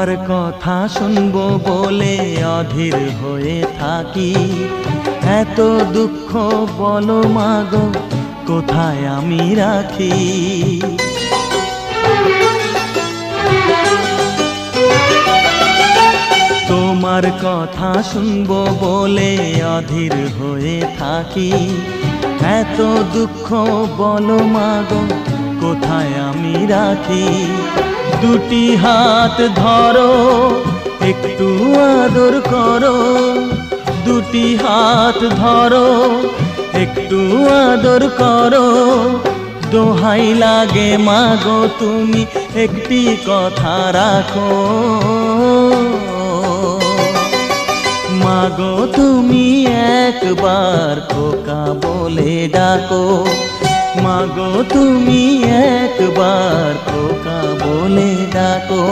তোমার কথা শুনবো বলে অধীর হয়ে থাকি। এত দুঃখ বলো মাগো কোথায় আমি রাখি। তোমার কথা শুনবো বলে অধীর হয়ে থাকি। এত দুঃখ বলো মাগো কোথায় আমি রাখি। দুটি হাত ধরো একটু আদর করো, দুটি হাত ধরো একটু আদর করো। দোহাই লাগে মাগো তুমি একটি কথা রাখো। মাগো তুমি একবার খোকা বলে ডাকো। মাগো তুমি একবার খোকা বলে ডাকো।